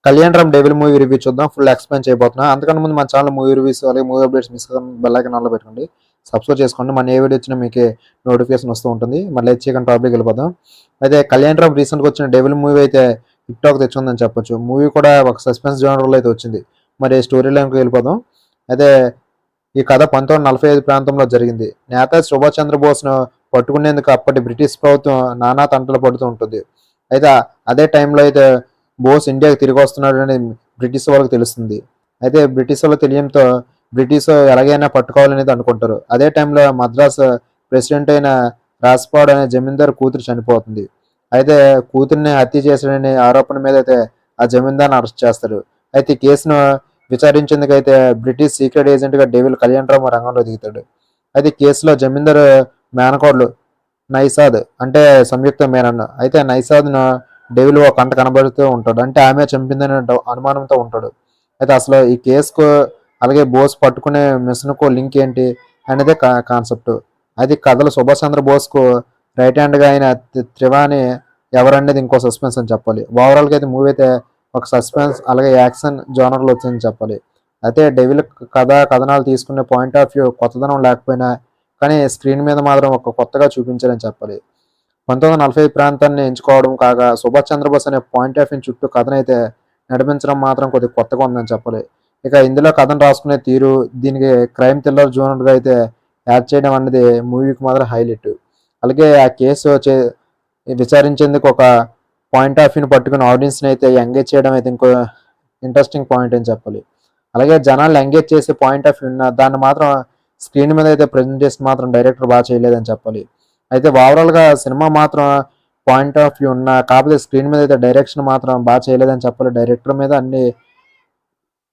Kalyan Ram devil movie review చూద్దాం. Full explain చేయబోతున్నా. అంతకన్నా ముందు మన ఛానల్ మూవీ రివ్యూస్ అలాగే మూవీ అప్డేట్స్ మిస్ కాకుండా బెల్ ఐకాన్ ఆన్లో పెట్టుకోండి. సబ్స్క్రైబ్ చేసుకోండి. మన ఏ వీడియో వచ్చినా మీకు నోటిఫికేషన్ వస్తూ ఉంటుంది. మళ్ళీ లేట్ చేయకుండా టాపిక్ వెళ్ళిపోదాం. అయితే కళ్యాణ్ రామ్ రీసెంట్గా వచ్చిన డెవిల్ మూవీ అయితే టిక్ టాక్ తెచ్చుకుందని చెప్పొచ్చు. మూవీ కూడా ఒక సస్పెన్స్ జోనర్లో అయితే వచ్చింది. మరి స్టోరీ లైన్కి వెళ్ళిపోదాం. అయితే ఈ కథ 1945 ప్రాంతంలో జరిగింది. నేతాజీ సుభాష్ చంద్రబోస్ను పట్టుకునేందుకు అప్పటి బ్రిటిష్ ప్రభుత్వం నానా తంటలు పడుతూ ఉంటుంది. అయితే అదే టైంలో అయితే బోస్ ఇండియాకి తిరిగి వస్తున్నాడని బ్రిటిష్ వాళ్ళకి తెలుస్తుంది. అయితే బ్రిటిష్ వాళ్ళకి తెలియడంతో బ్రిటిష్ ఎలాగైనా పట్టుకోవాలనేది అనుకుంటారు. అదే టైంలో మద్రాస్ ప్రెసిడెంట్ అయిన రాజ్పాడ్ అనే జమీందార్ కూతురు చనిపోతుంది. అయితే కూతుర్ని హత్య చేశాడనే ఆరోపణ మీద అయితే ఆ జమీందార్ని అరెస్ట్ చేస్తారు. అయితే ఈ కేసును విచారించేందుకైతే బ్రిటిష్ సీక్రెట్ ఏజెంట్గా డెవిల్ కళ్యాణ్ రామ్ రంగంలో దిగుతాడు. అయితే కేసులో జమీందార్ మేనకోడలు నైసాద్ అంటే సంయుక్త మేనన్న. అయితే నైసాద్ను డెవిల్ ఒక కంట కనబడుతూ ఉంటాడు. అంటే ఆమె చంపిందనే అనుమానంతో ఉంటాడు. అయితే అసలు ఈ కేసుకు అలాగే బోస్ పట్టుకునే మిషన్కు లింక్ ఏంటి అనేది కాన్సెప్ట్. అయితే కథలో సుభాష్ చంద్ర బోస్కు రైట్ హ్యాండ్గా అయిన త్రివాణి ఎవరనేది ఇంకో సస్పెన్స్ అని చెప్పాలి. ఓవరాల్గా అయితే మూవీ అయితే ఒక సస్పెన్స్ అలాగే యాక్షన్ జోనర్లో వచ్చిందని చెప్పాలి. అయితే డెవిల్ కథనాలు తీసుకునే పాయింట్ ఆఫ్ వ్యూ కొత్తదనం లేకపోయినా కానీ స్క్రీన్ మీద మాత్రం ఒక కొత్తగా చూపించారని చెప్పాలి. 1945 ప్రాంతాన్ని ఎంచుకోవడం కాక సుభాష్ చంద్రబోస్ అనే పాయింట్ ఆఫ్ వ్యూ చుట్టూ కథనైతే నడిపించడం మాత్రం కొద్దిగా కొత్తగా ఉందని చెప్పాలి. ఇక ఇందులో కథను రాసుకునే తీరు దీనికి క్రైమ్ థ్రిల్లర్ జోనర్గా అయితే యాడ్ చేయడం అనేది మూవీకి మాత్రం హైలైట్. అలాగే ఆ కేసు విచారించేందుకు ఒక పాయింట్ ఆఫ్ వ్యూని పట్టుకుని ఆడియన్స్ని అయితే ఎంగేజ్ చేయడం అయితే ఇంకో ఇంట్రెస్టింగ్ పాయింట్ అని చెప్పాలి. అలాగే జనాలు ఎంగేజ్ చేసే పాయింట్ ఆఫ్ వ్యూ దాన్ని మాత్రం స్క్రీన్ మీద అయితే ప్రజెంటేషన్ మాత్రం డైరెక్టర్ బాగా చేయలేదని చెప్పాలి. అయితే ఓవరాల్గా సినిమా మాత్రం పాయింట్ ఆఫ్ వ్యూ కాకపోతే స్క్రీన్ మీద అయితే డైరెక్షన్ మాత్రం బాగా చేయలేదని చెప్పాలి. డైరెక్టర్ మీద అన్ని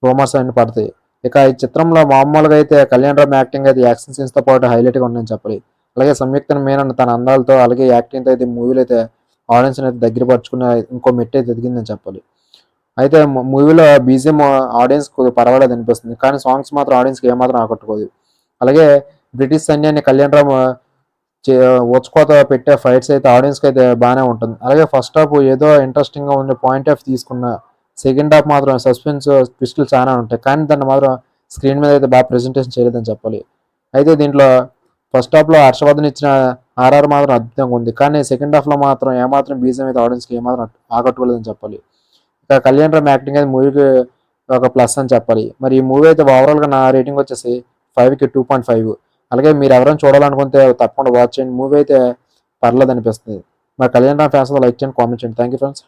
రూమర్స్ అన్ని పడతాయి. ఇక ఈ చిత్రంలో మామూలుగా అయితే కళ్యాణ్ రామ్ యాక్టింగ్ అయితే యాక్షన్ సీన్స్తో పాటు హైలైట్గా ఉందని చెప్పాలి. అలాగే సంయుక్త మీనన్ తన అందాలతో అలాగే యాక్టింగ్తో అయితే మూవీలో అయితే ఆడియన్స్ అయితే దగ్గర పరుచుకునే ఇంకో మెట్టు అయితే ఎదిగిందని చెప్పాలి. అయితే మూవీలో బీజిఎం ఆడియన్స్ పర్వాలేదు అనిపిస్తుంది. కానీ సాంగ్స్ మాత్రం ఆడియన్స్కి ఏమాత్రం ఆకట్టుకోదు. అలాగే బ్రిటిష్ సైన్యాన్ని కళ్యాణ్ రామ్ ఉచ్చుకోత పెట్టే ఫైట్స్ అయితే ఆడియన్స్కి అయితే బాగానే ఉంటుంది. అలాగే ఫస్ట్ హాఫ్ ఏదో ఇంట్రెస్టింగ్గా ఉండే పాయింట్ ఆఫ్ తీసుకున్న సెకండ్ హాఫ్ మాత్రం సస్పెన్స్ ట్విస్టులు చాలా ఉంటాయి. కానీ దాన్ని మాత్రం స్క్రీన్ మీద అయితే బాగా ప్రెజెంటేషన్ చేయలేదని చెప్పాలి. అయితే దీంట్లో ఫస్ట్ హాఫ్లో హర్షవర్ధన్ ఇచ్చిన ఆర్ఆర్ మాత్రం అద్భుతంగా ఉంది. కానీ సెకండ్ హాఫ్లో మాత్రం ఏమాత్రం బీజం అయితే ఆడియన్స్కి ఏమాత్రం ఆకట్టుకోలేదని చెప్పాలి. ఇక కళ్యాణ్ రామ్ యాక్టింగ్ అయితే మూవీకి ఒక ప్లస్ అని చెప్పాలి. మరి ఈ మూవీ అయితే ఓవరాల్గా నా రేటింగ్ వచ్చేసి 5కి 2.5. అలాగే మీరు ఎవరైనా చూడాలనుకుంటే తప్పకుండా వాచ్ చేయండి. మూవీ అయితే పర్లేదు అనిపిస్తుంది. మరి కళ్యాణ్ రామ్ ఫ్యాన్స్ లైక్ చేయండి, కామెంట్ చేయండి. Thank you friends.